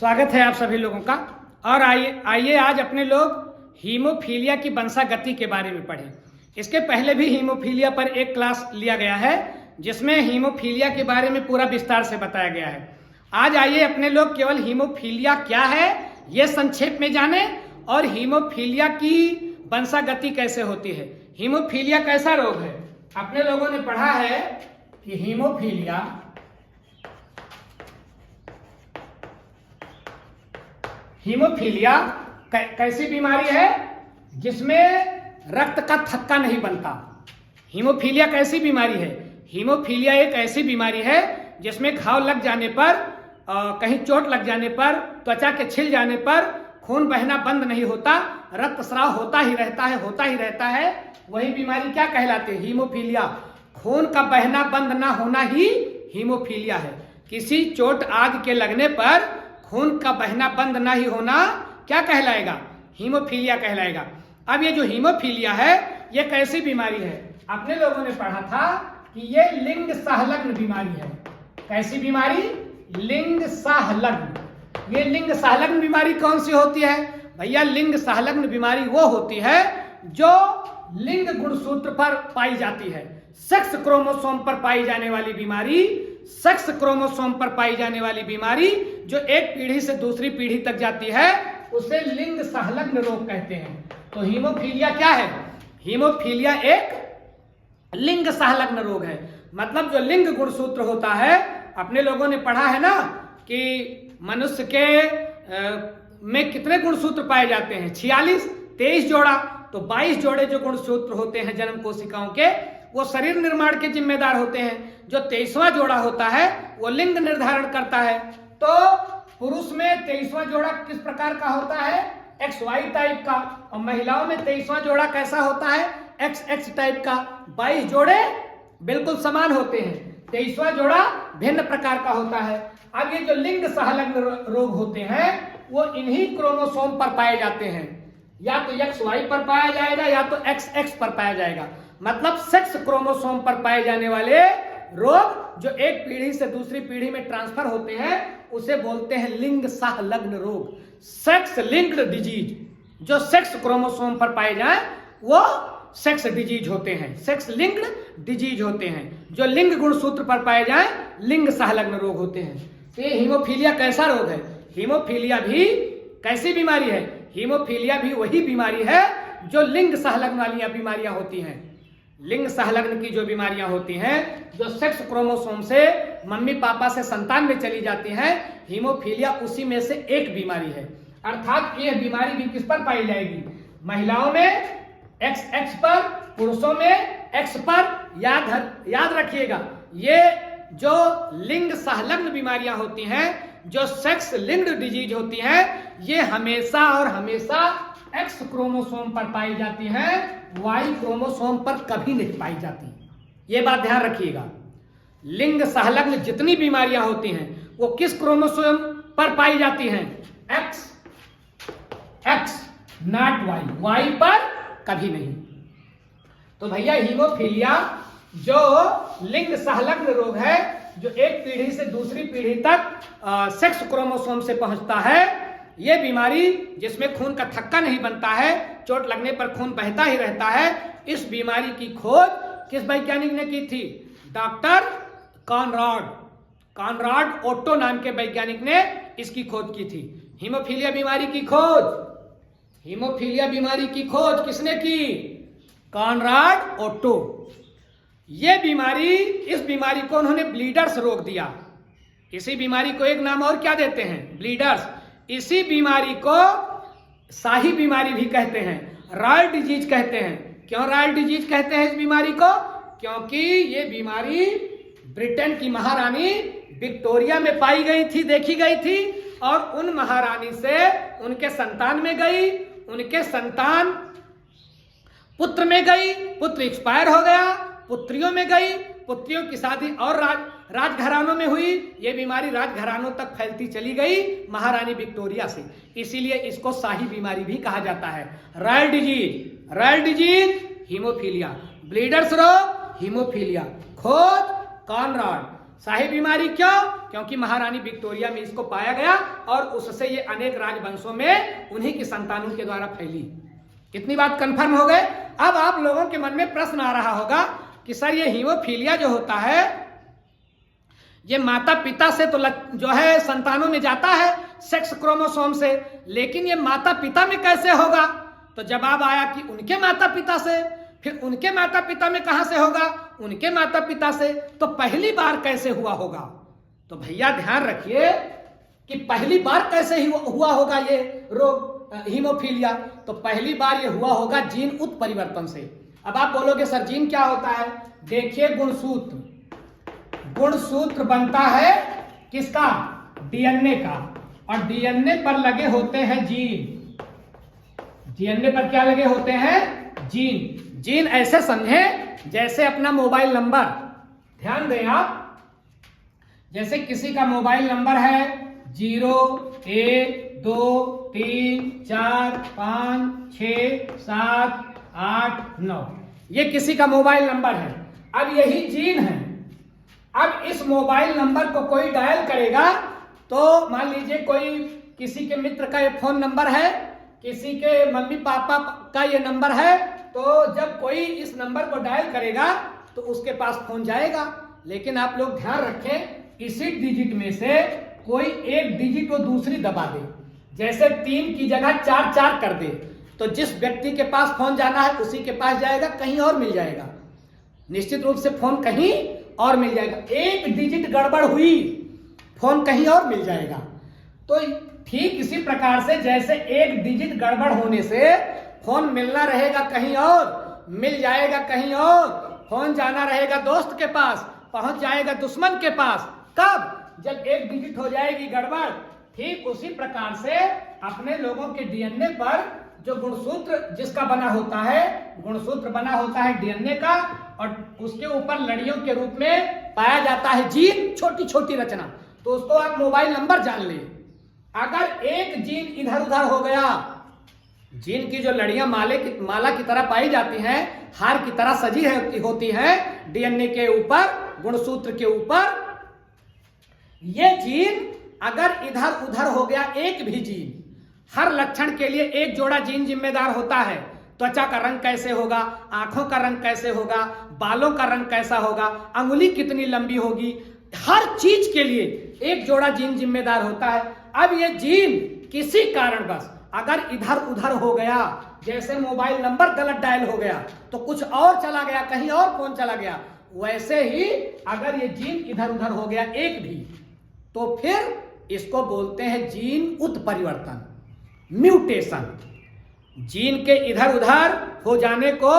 स्वागत है आप सभी लोगों का। और आइए आज अपने लोग हीमोफीलिया की वंशागति के बारे में पढ़ें। इसके पहले भी हीमोफीलिया पर एक क्लास लिया गया है जिसमें हीमोफीलिया के बारे में पूरा विस्तार से बताया गया है। आज आइए अपने लोग केवल हीमोफीलिया क्या है ये संक्षेप में जाने और हीमोफीलिया की वंशागति कैसे होती है। हीमोफीलिया कैसा रोग है? अपने लोगों ने पढ़ा है कि हीमोफीलिया कैसी बीमारी है जिसमें रक्त का थक्का नहीं बनता। हीमोफीलिया कैसी बीमारी है? हीमोफीलिया एक ऐसी बीमारी है जिसमें घाव लग जाने पर, कहीं चोट लग जाने पर, त्वचा के छिल जाने पर खून बहना बंद नहीं होता, रक्तस्राव होता ही रहता है। वही बीमारी क्या कहलाती है? हीमोफीलिया। खून का बहना बंद ना होना ही हीमोफीलिया है। किसी चोट आदि के लगने पर खून का बहना बंद ना ही होना क्या कहलाएगा? हीमोफीलिया कहलाएगा। अब ये जो हीमोफीलिया है ये कैसी बीमारी है? अपने लोगों ने पढ़ा था कि ये लिंग सहलग्न बीमारी है। कैसी बीमारी? लिंग सहलग्न। ये लिंग सहलग्न बीमारी कौन सी होती है? भैया लिंग सहलग्न बीमारी वो होती है जो लिंग गुणसूत्र पर पाई जाती है। सेक्स क्रोमोसोम पर पाई जाने वाली बीमारी, सेक्स क्रोमोसोम पर पाई जाने वाली बीमारी जो एक पीढ़ी से दूसरी पीढ़ी तक जाती है उसे लिंग सहलग्न रोग कहते हैं। तो हीमोफीलिया क्या है? हीमोफीलिया एक लिंग सहलग्न रोग है। मतलब जो लिंग गुणसूत्र होता है, अपने लोगों ने पढ़ा है ना कि मनुष्य के में कितने गुणसूत्र पाए जाते हैं? 46, 23 जोड़ा। तो 22 जोड़े जो गुणसूत्र होते हैं जन्म कोशिकाओं के वो शरीर निर्माण के जिम्मेदार होते हैं। जो 23वां जोड़ा होता है वो लिंग निर्धारण करता है। तो पुरुष में 23वां जोड़ा किस प्रकार का होता है? XY टाइप का। और महिलाओं में 23वां जोड़ा कैसा होता है? XX टाइप का। 22 जोड़े बिल्कुल समान होते हैं, 23वां जोड़ा भिन्न प्रकार का होता है। अब ये जो लिंग सहलग्न रोग होते हैं वो इन्हीं क्रोमोसोम पर पाए जाते हैं। या तो XY पर पाया जाएगा या तो XX पर पाया जाएगा। मतलब सेक्स क्रोमोसोम पर पाए जाने वाले रोग जो एक पीढ़ी से दूसरी पीढ़ी में ट्रांसफर होते हैं उसे बोलते हैं लिंग सहलग्न रोग, सेक्स लिंक्ड डिजीज। जो सेक्स क्रोमोसोम पर पाए जाए वो सेक्स डिजीज होते हैं, सेक्स लिंक्ड डिजीज होते हैं। जो लिंग गुणसूत्र पर पाए जाए लिंग सहलग्न रोग होते हैं। तो ये हीमोफीलिया कैसा रोग है? हीमोफीलिया भी कैसी बीमारी है? हीमोफीलिया भी वही बीमारी है जो लिंग सहलग्न वाली बीमारियां होती हैं। लिंग सहलग्न की जो बीमारियां होती हैं जो सेक्स क्रोमोसोम से मम्मी पापा से संतान में चली जाती हैं, हीमोफीलिया उसी में से एक बीमारी है। अर्थात यह बीमारी भी किस पर पाई जाएगी? महिलाओं में XX पर, पुरुषों में X पर। याद रखिएगा ये जो लिंग सहलग्न बीमारियां होती हैं, जो सेक्स लिंक्ड डिजीज होती हैं, ये हमेशा और हमेशा X क्रोमोसोम पर पाई जाती हैं, Y क्रोमोसोम पर कभी नहीं पाई जाती। ये बात ध्यान रखिएगा। लिंग सहलग्न जितनी बीमारियां होती हैं वो किस क्रोमोसोम पर पाई जाती हैं? X नॉट Y पर कभी नहीं। तो भैया हीमोफीलिया जो लिंग सहलग्न रोग है जो एक पीढ़ी से दूसरी पीढ़ी तक सेक्स क्रोमोसोम से पहुंचता है, ये बीमारी जिसमें खून का थक्का नहीं बनता है, चोट लगने पर खून बहता ही रहता है, इस बीमारी की खोज किस वैज्ञानिक ने की थी? डॉक्टर कॉनराड ओट्टो नाम के वैज्ञानिक ने इसकी खोज की थी। हीमोफीलिया बीमारी की खोज किसने की? Conrad Otto. इस बीमारी को उन्होंने ब्लीडर्स रोग दिया। इसी बीमारी को एक नाम और क्या देते हैं? ब्लीडर्स। इसी बीमारी को शाही बीमारी भी कहते हैं, रॉयल डिजीज कहते हैं। क्यों रॉयल डिजीज कहते हैं इस बीमारी को? क्योंकि ये बीमारी ब्रिटेन की महारानी विक्टोरिया में पाई गई थी, देखी गई थी, और उन महारानी से उनके संतान में गई, उनके संतान पुत्र में गई, पुत्र एक्सपायर हो गया, पुत्रियों में गई, पुत्रियों की शादी और राजघरानों में हुई। ये बीमारी राजघरानों तक फैलती चली गई महारानी विक्टोरिया से। इसीलिए इसको शाही बीमारी भी कहा जाता है। रॉयल डिजीज हीमोफीलिया, ब्लीडर्स रोग हीमोफीलिया। खोज कॉनराड, शाही बीमारी क्यों? क्योंकि महारानी विक्टोरिया में इसको पाया गया और उससे ये अनेक राजवंशों में उन्हीं की संतानों के द्वारा फैली। इतनी बात कंफर्म हो गए। अब आप लोगों के मन में प्रश्न आ रहा होगा कि सर ये हीमोफीलिया जो होता है ये माता पिता से तो जो है संतानों में जाता है सेक्स क्रोमोसोम से, लेकिन ये माता पिता में कैसे होगा? तो जवाब आया कि उनके माता पिता से। फिर उनके माता पिता में कहां से होगा? उनके माता पिता से। तो पहली बार कैसे हुआ होगा? तो भैया ध्यान रखिए कि पहली बार कैसे हुआ होगा ये रोग हीमोफीलिया। तो पहली बार ये हुआ होगा जीन उत्परिवर्तन से। अब आप बोलोगे सर जीन क्या होता है? देखिए गुणसूत्र, गुणसूत्र बनता है किसका? डीएनए का, और डीएनए पर लगे होते हैं जीन। डीएनए पर क्या लगे होते हैं? जीन। जीन ऐसे समझे जैसे अपना मोबाइल नंबर। ध्यान दें आप, जैसे किसी का मोबाइल नंबर है 0 1 2 3 4 5 6 7 8 9, ये किसी का मोबाइल नंबर है। अब यही जीन है। अब इस मोबाइल नंबर को कोई डायल करेगा तो मान लीजिए कोई किसी के मित्र का ये फोन नंबर है, किसी के मम्मी पापा का ये नंबर है, तो जब कोई इस नंबर को डायल करेगा तो उसके पास फोन जाएगा। लेकिन आप लोग ध्यान रखें, इसी डिजिट में से कोई एक डिजिट को दूसरी दबा दे, जैसे 3 की जगह 4 4 कर दे, तो जिस व्यक्ति के पास फोन जाना है उसी के पास जाएगा, कहीं और मिल जाएगा। निश्चित रूप से फोन कहीं और मिल जाएगा। एक डिजिट गड़बड़ हुई, फोन कहीं और मिल जाएगा। तो ठीक इसी प्रकार से जैसे एक डिजिट गड़बड़ होने से फोन मिलना रहेगा कहीं और, मिल जाएगा कहीं और। फोन जाना रहेगा दोस्त के पास, पहुंच जाएगा दुश्मन के पास। कब? जब एक डिजिट हो जाएगी गड़बड़। ठीक उसी प्रकार से अपने लोगों के डीएनए पर जो गुणसूत्र जिसका बना होता है, गुणसूत्र बना होता है डीएनए का, और उसके ऊपर लड़ियों के रूप में पाया जाता है जीन, छोटी छोटी रचना। तो उसको आप मोबाइल नंबर जान ले। अगर एक जीन इधर उधर हो गया, जीन की जो लड़ियां माला की तरह पाई जाती हैं, हार की तरह सजी होती हैं डीएनए के ऊपर, गुणसूत्र के ऊपर, ये जीन अगर इधर उधर हो गया, एक भी जीन, हर लक्षण के लिए एक जोड़ा जीन जिम्मेदार होता है। त्वचा का रंग कैसे होगा, आंखों का रंग कैसे होगा, बालों का रंग कैसा होगा, अंगुली कितनी लंबी होगी, हर चीज के लिए एक जोड़ा जीन जिम्मेदार होता है। अब ये जीन किसी कारणवश अगर इधर उधर हो गया, जैसे मोबाइल नंबर गलत डायल हो गया तो कुछ और चला गया, कहीं और फोन चला गया, वैसे ही अगर ये जीन इधर उधर हो गया एक भी, तो फिर इसको बोलते हैं जीन उत्परिवर्तन, म्यूटेशन। जीन के इधर उधर हो जाने को,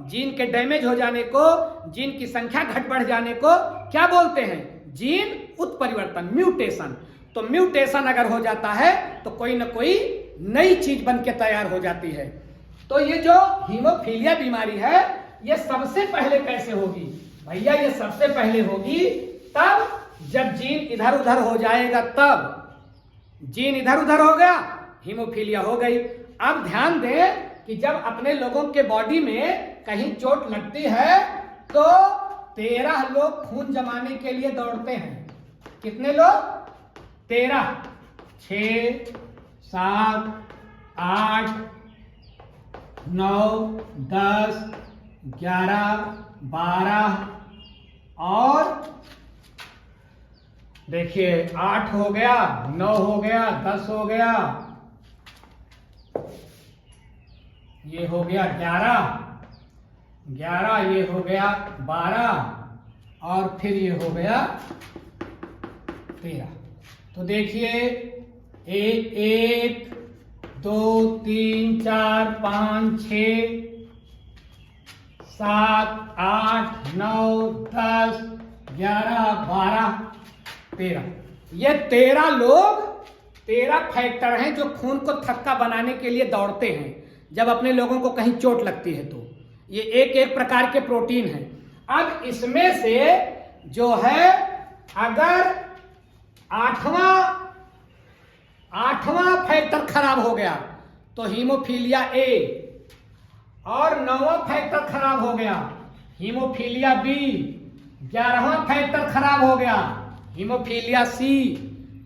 जीन के डैमेज हो जाने को, जीन की संख्या घट बढ़ जाने को क्या बोलते हैं? जीन उत्परिवर्तन, म्यूटेशन। तो म्यूटेशन अगर हो जाता है तो कोई ना कोई नई चीज बन के तैयार हो जाती है। तो ये जो हीमोफीलिया बीमारी है ये सबसे पहले कैसे होगी? भैया ये सबसे पहले होगी तब जब जीन इधर उधर हो जाएगा। तब जीन इधर उधर हो गया, हीमोफीलिया हो गई। अब ध्यान दें कि जब अपने लोगों के बॉडी में कहीं चोट लगती है तो 13 लोग खून जमाने के लिए दौड़ते हैं। कितने लोग? 13, 6, 7, 8, 9, 10, 11, 12 और देखिए 8 हो गया, 9 हो गया, 10 हो गया, ये हो गया 11, ये हो गया 12 और फिर ये हो गया 13। तो देखिए 1, 2, 3, 4, 5, 6, 7, 8, 9, 10, 11, 12, 13। ये 13 लोग, 13 फैक्टर हैं जो खून को थक्का बनाने के लिए दौड़ते हैं जब अपने लोगों को कहीं चोट लगती है। तो ये एक एक प्रकार के प्रोटीन हैं। अब इसमें से जो है अगर आठवां फैक्टर खराब हो गया तो हीमोफीलिया ए, और 9वां फैक्टर खराब हो गया हीमोफीलिया बी, 11वां फैक्टर खराब हो गया, हीमोफीलिया सी।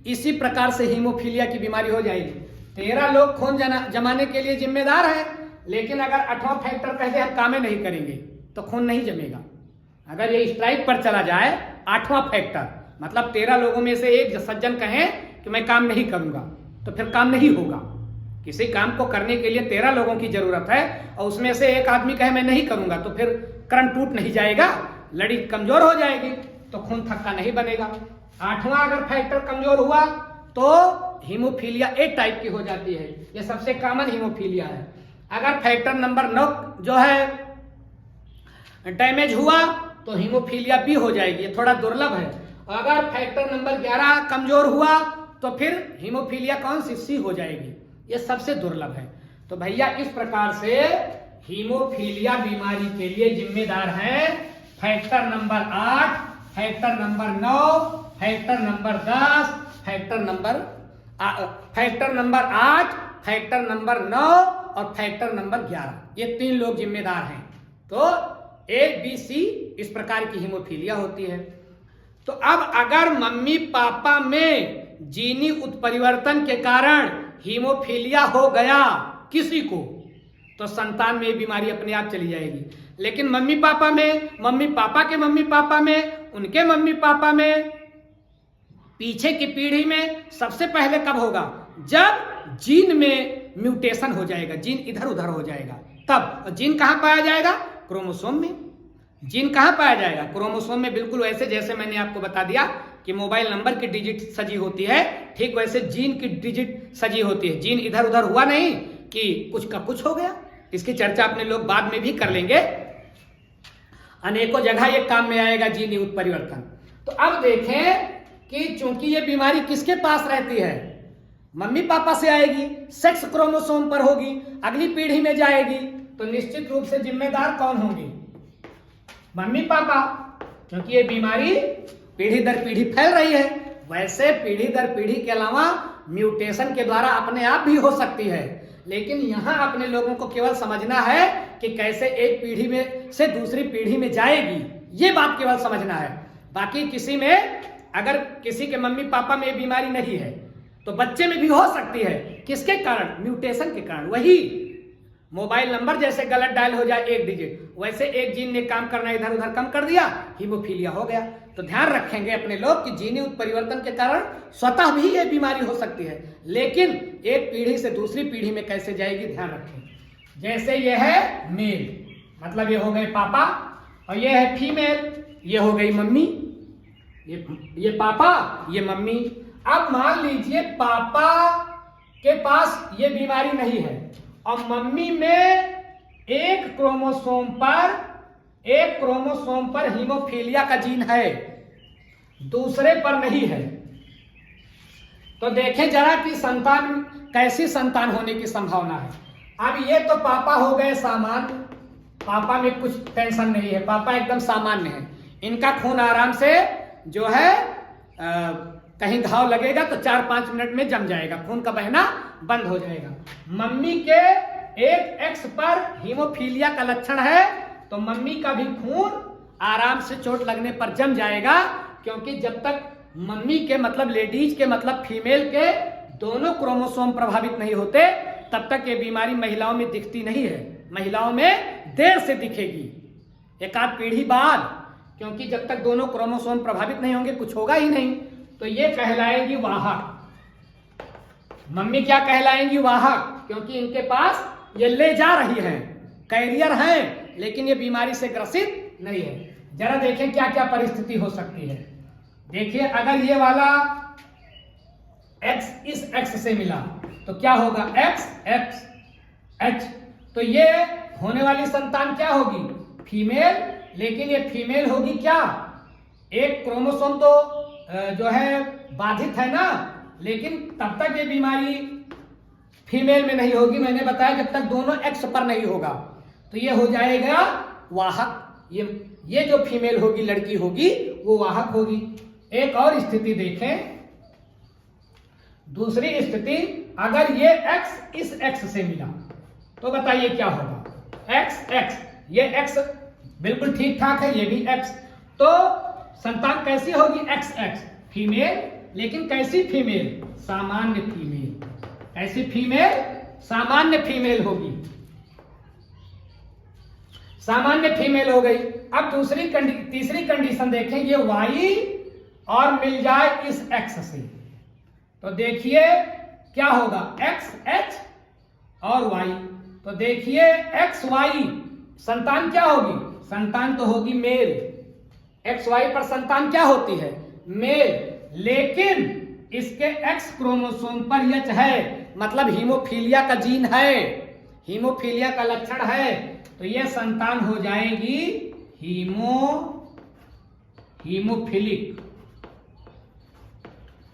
इसी प्रकार से हीमोफीलिया की बीमारी हो जाएगी। 13 लोग खून जमाने के लिए जिम्मेदार हैं, लेकिन अगर 8वां फैक्टर कह दे हम कामें नहीं करेंगे तो खून नहीं जमेगा। अगर ये स्ट्राइक पर चला जाए 8वां फैक्टर, मतलब 13 लोगों में से एक सज्जन कहें कि मैं काम नहीं करूंगा, तो फिर काम नहीं होगा। किसी काम को करने के लिए 13 लोगों की जरूरत है और उसमें से एक आदमी कहे मैं नहीं करूंगा, तो फिर करंट टूट नहीं जाएगा, लड़ी कमजोर हो जाएगी, तो खून थक्का नहीं बनेगा। 8वां अगर फैक्टर कमजोर हुआ तो हीमोफीलिया ए टाइप की हो जाती है। ये सबसे कॉमन हीमोफीलिया है। अगर फैक्टर नंबर 9 जो है डैमेज हुआ तो हीमोफीलिया बी हो जाएगी, ये थोड़ा दुर्लभ है। अगर फैक्टर नंबर 11 कमजोर हुआ तो फिर हीमोफीलिया कौन सी सी हो जाएगी, ये सबसे दुर्लभ है। तो भैया इस प्रकार से हीमोफीलिया बीमारी के लिए जिम्मेदार हैं factor number 8, factor number 9, factor number 10, factor number 8, factor number 9 और फैक्टर नंबर 11। ये 3 लोग जिम्मेदार हैं। तो ए बी सी इस प्रकार की हीमोफीलिया होती है। तो अब अगर मम्मी पापा में जीनी उत्परिवर्तन के कारण हीमोफीलिया हो गया किसी को, तो संतान में ये बीमारी अपने आप चली जाएगी। लेकिन मम्मी पापा में, मम्मी पापा के मम्मी पापा में, उनके मम्मी पापा में, पीछे की पीढ़ी में सबसे पहले कब होगा? जब जीन में म्यूटेशन हो जाएगा, जीन इधर उधर हो जाएगा तब। जीन कहां पाया जाएगा? क्रोमोसोम में। जीन कहां पाया जाएगा? क्रोमोसोम में। बिल्कुल वैसे जैसे मैंने आपको बता दिया कि मोबाइल नंबर की डिजिट सजी होती है, ठीक वैसे जीन की डिजिट सजी होती है। जीन इधर उधर हुआ नहीं कि कुछ का कुछ हो गया। इसकी चर्चा अपने लोग बाद में भी कर लेंगे, अनेकों जगह ये काम में आएगा जीनी उत्परिवर्तन। तो अब देखें कि चूंकि ये बीमारी किसके पास रहती है, मम्मी पापा से आएगी, सेक्स क्रोमोसोम पर होगी, अगली पीढ़ी में जाएगी, तो निश्चित रूप से जिम्मेदार कौन होंगे? मम्मी पापा, क्योंकि ये बीमारी पीढ़ी दर पीढ़ी फैल रही है। वैसे पीढ़ी दर पीढ़ी के अलावा म्यूटेशन के द्वारा अपने आप भी हो सकती है, लेकिन यहां अपने लोगों को केवल समझना है कि कैसे एक पीढ़ी में से दूसरी पीढ़ी में जाएगी, ये बात केवल समझना है। बाकी किसी में, अगर किसी के मम्मी पापा में बीमारी नहीं है तो बच्चे में भी हो सकती है। किसके कारण? म्यूटेशन के कारण। वही मोबाइल नंबर जैसे गलत डायल हो जाए एक डिजिट, वैसे एक जीन ने काम करना इधर उधर कम कर दिया, हीमोफीलिया हो गया। तो ध्यान रखेंगे अपने लोग कि जीनी उत्परिवर्तन के कारण स्वतः भी ये बीमारी हो सकती है, लेकिन एक पीढ़ी से दूसरी पीढ़ी में कैसे जाएगी ध्यान रखें। जैसे ये है मेल, मतलब ये हो गए पापा, और ये है फीमेल, ये हो गई मम्मी, ये पापा, ये मम्मी। अब मान लीजिए पापा के पास ये बीमारी नहीं है और मम्मी में एक क्रोमोसोम पर हीमोफीलिया का जीन है, दूसरे पर नहीं है। तो देखें जरा कि संतान, कैसी संतान होने की संभावना है। अब ये तो पापा हो गए सामान्य, पापा में कुछ टेंशन नहीं है, पापा एकदम सामान्य है, इनका खून आराम से जो है कहीं घाव लगेगा तो 4-5 मिनट में जम जाएगा, खून का बहना बंद हो जाएगा। मम्मी के एक एक्स पर हीमोफीलिया का लक्षण है तो मम्मी का भी खून आराम से चोट लगने पर जम जाएगा, क्योंकि जब तक मम्मी के मतलब लेडीज के मतलब फीमेल के दोनों क्रोमोसोम प्रभावित नहीं होते तब तक ये बीमारी महिलाओं में दिखती नहीं है। महिलाओं में देर से दिखेगी, एक आध पीढ़ी बाद, क्योंकि जब तक दोनों क्रोमोसोम प्रभावित नहीं होंगे कुछ होगा ही नहीं। तो ये कहलाएंगी वाहक। मम्मी क्या कहलाएंगी? वाहक, क्योंकि इनके पास ये ले जा रही हैं, कैरियर हैं, लेकिन ये बीमारी से ग्रसित नहीं है। जरा देखें क्या क्या परिस्थिति हो सकती है। देखिए अगर ये वाला एक्स इस एक्स से मिला तो क्या होगा? एक्स एक्स एच, तो ये होने वाली संतान क्या होगी? फीमेल, लेकिन ये फीमेल होगी क्या? एक क्रोमोसोम तो जो है बाधित है ना, लेकिन तब तक ये बीमारी फीमेल में नहीं होगी। मैंने बताया जब तक दोनों एक्स पर नहीं होगा, तो ये हो जाएगा वाहक। ये जो फीमेल होगी, लड़की होगी, वो वाहक होगी। एक और स्थिति देखें, दूसरी स्थिति, अगर ये एक्स इस एक्स से मिला तो बताइए क्या होगा? एक्स एक्स, ये एक्स बिल्कुल ठीक ठाक है, ये भी एक्स, तो संतान कैसी होगी? XX फीमेल, लेकिन कैसी फीमेल? सामान्य फीमेल। कैसी फीमेल? सामान्य फीमेल होगी, सामान्य फीमेल हो गई। अब तीसरी कंडीशन देखें, ये Y और मिल जाए इस X से, तो देखिए क्या होगा? XX और Y। तो देखिए XY संतान क्या होगी? संतान तो होगी मेल। XY पर संतान क्या होती है? मेल। लेकिन इसके X क्रोमोसोम पर H है, मतलब हीमोफीलिया का जीन है, हीमोफीलिया का लक्षण है, तो यह संतान हो जाएगी हीमोफिलिक।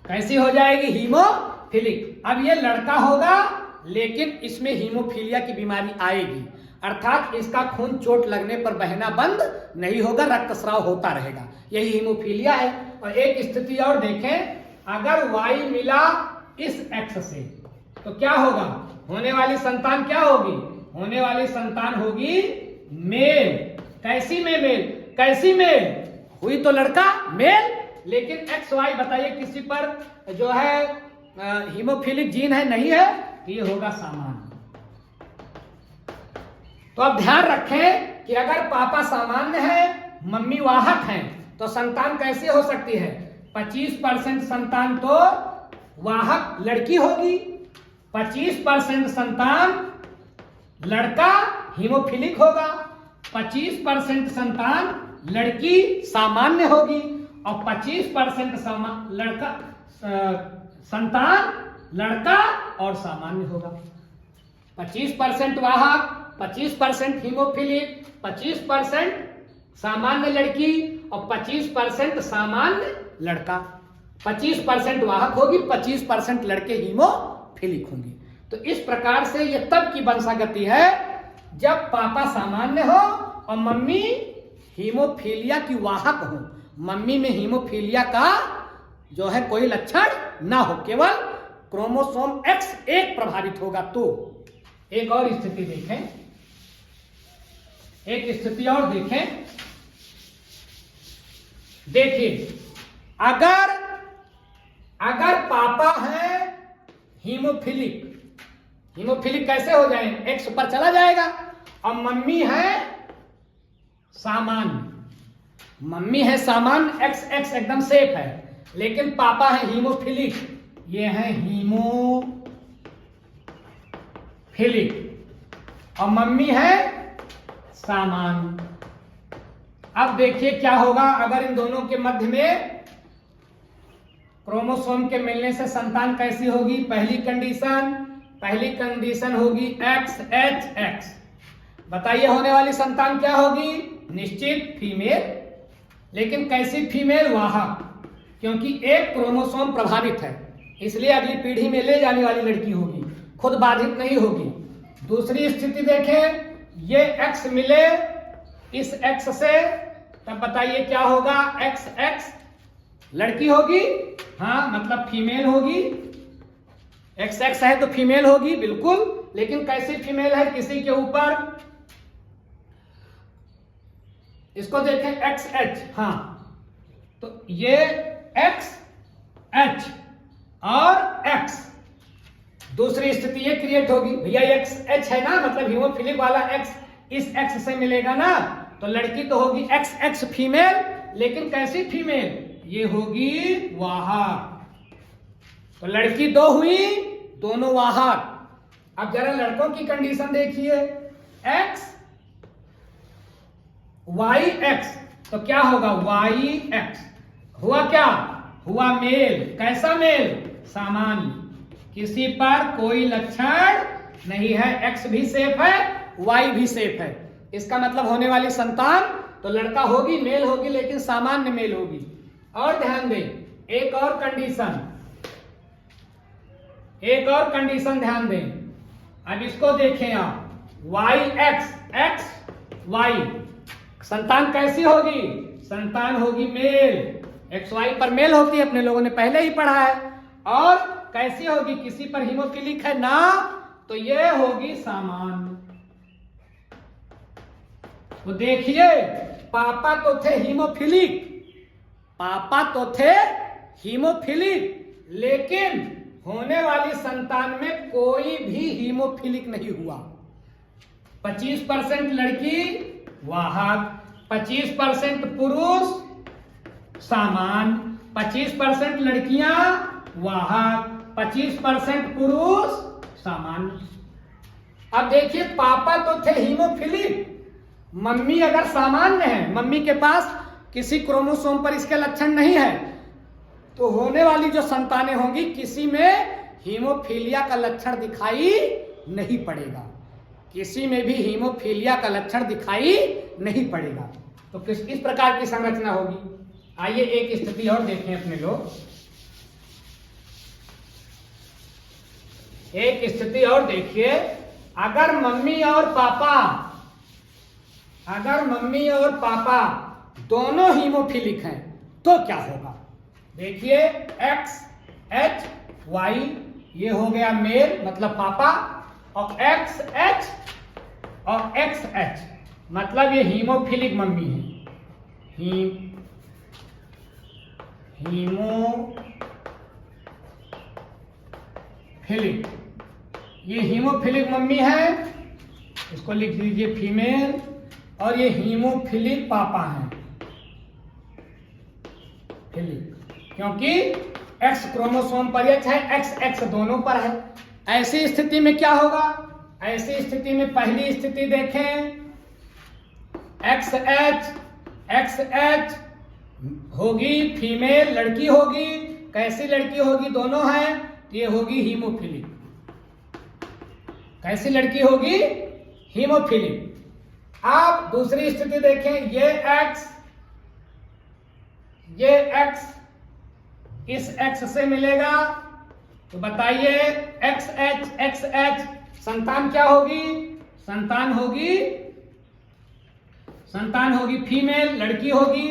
कैसी हो जाएगी? हीमोफिलिक। अब ये लड़का होगा, लेकिन इसमें हीमोफीलिया की बीमारी आएगी, अर्थात इसका खून चोट लगने पर बहना बंद नहीं होगा, रक्तस्राव होता रहेगा। यही हीमोफीलिया है। और एक स्थिति और देखें, अगर Y मिला इस X से तो क्या होगा? होने वाली संतान क्या होगी? होने वाली संतान होगी मेल। कैसी में मेल? कैसी मेल? हुई तो लड़का मेल, लेकिन XY बताइए किसी पर जो है हीमोफिलिक जीन है? नहीं है, तो ये होगा सामान्य। तो अब ध्यान रखें कि अगर पापा सामान्य है, मम्मी वाहक है, तो संतान कैसे हो सकती है? 25% संतान तो वाहक लड़की होगी, 25% संतान लड़का हीमोफिलिक होगा, 25% संतान लड़की सामान्य होगी, और 25% संतान लड़का और सामान्य होगा। 25% वाहक, 25% हीमोफिलिक, 25% सामान्य लड़की और 25% सामान्य लड़का। 25% वाहक होगी, 25% लड़के हीमोफिलिक होंगे। तो इस प्रकार से ये तब की वंशागति है जब पापा सामान्य हो और मम्मी हीमोफीलिया की वाहक हो। मम्मी में हीमोफीलिया का जो है कोई लक्षण ना हो, केवल क्रोमोसोम X1 प्रभावित होगा। तो एक और स्थिति देखें, एक स्थिति और देखें। देखिए, अगर पापा है हीमोफिलिक, हीमोफिलिक कैसे हो जाए? X पर चला जाएगा। और मम्मी है सामान्य, मम्मी है सामान्य, XX एकदम सेफ है, लेकिन पापा है हीमोफिलिक, ये है हीमोफिलिक, और मम्मी है सामान्य। अब देखिए क्या होगा अगर इन दोनों के मध्य में क्रोमोसोम के मिलने से संतान कैसी होगी? पहली कंडीशन होगी XHX। बताइए होने वाली संतान क्या होगी? निश्चित फीमेल, लेकिन कैसी फीमेल? वाहक, क्योंकि एक क्रोमोसोम प्रभावित है, इसलिए अगली पीढ़ी में ले जाने वाली लड़की होगी, खुद बाधित नहीं होगी। दूसरी स्थिति देखें, ये X मिले इस X से, तब बताइए क्या होगा? XX लड़की होगी, हाँ मतलब फीमेल होगी। XX है तो फीमेल होगी बिल्कुल, लेकिन कैसी फीमेल है? किसी के ऊपर, इसको देखें XH, हाँ तो ये XH और X, दूसरी स्थिति ये क्रिएट होगी। भैया XH है ना, मतलब हीमोफिलिक वाला X इस X से मिलेगा ना, तो लड़की तो होगी XX फीमेल, लेकिन कैसी फीमेल? ये होगी वाहक। तो लड़की दो हुई, दोनों वाहक। अब जरा लड़कों की कंडीशन देखिए, YX, तो क्या होगा? YX हुआ क्या? हुआ मेल। कैसा मेल? सामान्य, किसी पर कोई लक्षण नहीं है, X भी सेफ है, Y भी सेफ है। इसका मतलब होने वाली संतान तो लड़का होगी, मेल होगी, लेकिन सामान्य मेल होगी। और ध्यान दें, एक और कंडीशन ध्यान दें। अब इसको देखें आप, YX Y, संतान कैसी होगी? संतान होगी मेल। XY पर मेल होती है, अपने लोगों ने पहले ही पढ़ा है। और कैसी होगी? किसी पर हीमोफिलिक है ना, तो ये होगी सामान्य। तो देखिए पापा तो थे हीमोफिलिक, पापा तो थे हीमोफिलिक, लेकिन होने वाली संतान में कोई भी हीमोफिलिक नहीं हुआ। 25% लड़की वाहक, 25% पुरुष सामान, 25% लड़कियां वाहक, 25% पुरुष सामान्य। अब देखिए, पापा तो थे हीमोफिलिक, मम्मी अगर सामान्य है, मम्मी के पास किसी क्रोमोसोम पर इसके लक्षण नहीं है, तो होने वाली जो संतानें होंगी किसी में हीमोफीलिया का लक्षण दिखाई नहीं पड़ेगा, किसी में भी हीमोफीलिया का लक्षण दिखाई नहीं पड़ेगा। तो किस प्रकार की संरचना होगी? आइए एक स्थिति और देखें अपने लोग, एक स्थिति और देखिए। अगर मम्मी और पापा दोनों हीमोफिलिक हैं तो क्या होगा? देखिए, एक्स एच वाई, ये हो गया मेल मतलब पापा, और एक्स एच और एक्स एच मतलब ये हीमोफिलिक मम्मी है। हीमोफिलिक, ये हीमोफिलिक मम्मी है, इसको लिख दीजिए फीमेल, और ये हीमोफिलिक पापा है, फिलिक, क्योंकि एक्स क्रोमोसोम पर एच है, एक्स एक्स दोनों पर है। ऐसी स्थिति में क्या होगा? ऐसी स्थिति में पहली स्थिति देखें, एक्स एच होगी, फीमेल लड़की होगी। कैसी लड़की होगी? दोनों है, ये होगी हीमोफिलिक। कैसी लड़की होगी? हीमोफिलिक। आप दूसरी स्थिति देखें, ये एक्स इस एक्स से मिलेगा, तो बताइए एक्स एच संतान क्या होगी? संतान होगी फीमेल, लड़की होगी।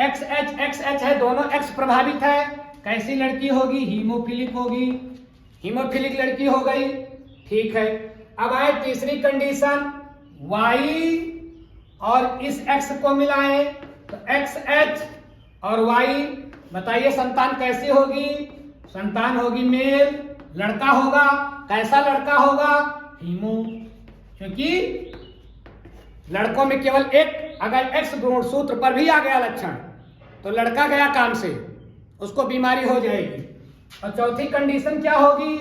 एक्स एच है, दोनों एक्स प्रभावित है। कैसी लड़की होगी? हीमोफिलिक होगी, हीमोफिलिक लड़की हो गई। ठीक है, अब आए तीसरी कंडीशन, वाई और इस एक्स को मिलाएं, तो एक्स एच और वाई, बताइए संतान कैसी होगी? संतान होगी मेल, लड़का होगा। कैसा लड़का होगा? हीमो, क्योंकि लड़कों में केवल एक, अगर एक्स गुणसूत्र पर भी आ गया लक्षण तो लड़का गया काम से, उसको बीमारी हो जाएगी। और चौथी कंडीशन क्या होगी?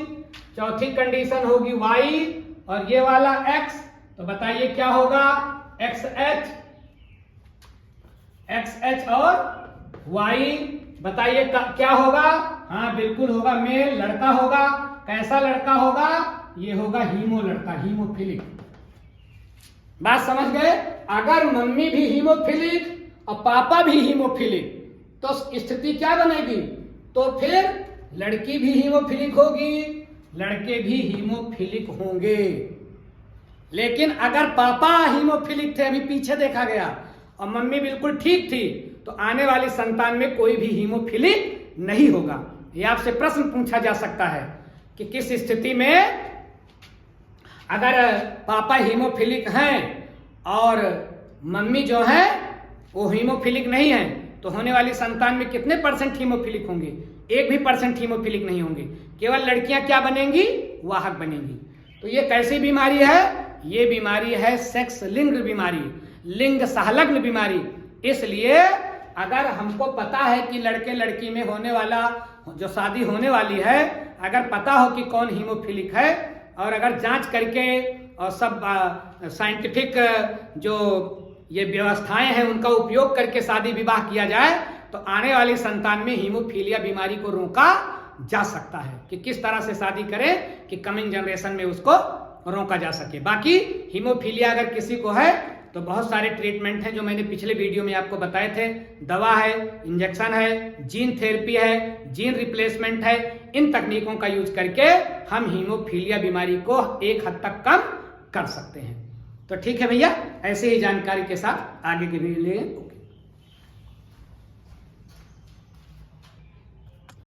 चौथी कंडीशन होगी वाई और ये वाला एक्स, तो बताइए क्या होगा? एक्स एच और वाई, बताइए क्या होगा? हाँ बिल्कुल होगा मेल, लड़का होगा। कैसा लड़का होगा? ये होगा हीमो लड़का, हीमोफिलिक। बात समझ गए? अगर मम्मी भी हीमोफिलिक और पापा भी हीमोफिलिक तो स्थिति क्या बनेगी? तो फिर लड़की भी हीमोफिलिक होगी, लड़के भी हीमोफिलिक होंगे। लेकिन अगर पापा हीमोफिलिक थे, अभी पीछे देखा गया, और मम्मी बिल्कुल ठीक थी, तो आने वाली संतान में कोई भी हीमोफिलिक नहीं होगा। ये आपसे प्रश्न पूछा जा सकता है कि किस स्थिति में अगर पापा हीमोफिलिक हैं और मम्मी जो है वो हीमोफिलिक नहीं है, तो होने वाली संतान में कितने % हीमोफिलिक होंगे? 1 भी % हीमोफिलिक नहीं होंगे। केवल लड़कियां क्या बनेंगी? वाहक बनेंगी। तो ये कैसी बीमारी है? ये बीमारी है सेक्स लिंग बीमारी, लिंग सहलग्न बीमारी। इसलिए अगर हमको पता है कि लड़के लड़की में होने वाला जो शादी होने वाली है, अगर पता हो कि कौन हीमोफिलिक है, और अगर जांच करके और सब साइंटिफिक जो ये व्यवस्थाएं हैं उनका उपयोग करके शादी विवाह किया जाए, तो आने वाली संतान में हीमोफीलिया बीमारी को रोका जा सकता है। कि किस तरह से शादी करें कि कमिंग जनरेशन में उसको रोका जा सके। बाकी हीमोफीलिया अगर किसी को है तो बहुत सारे ट्रीटमेंट हैं जो मैंने पिछले वीडियो में आपको बताए थे। दवा है, इंजेक्शन है, जीन थेरेपी है, जीन रिप्लेसमेंट है। इन तकनीकों का यूज करके हम हीमोफीलिया बीमारी को एक हद तक कम कर सकते हैं। तो ठीक है भैया, ऐसे ही जानकारी के साथ आगे के लिए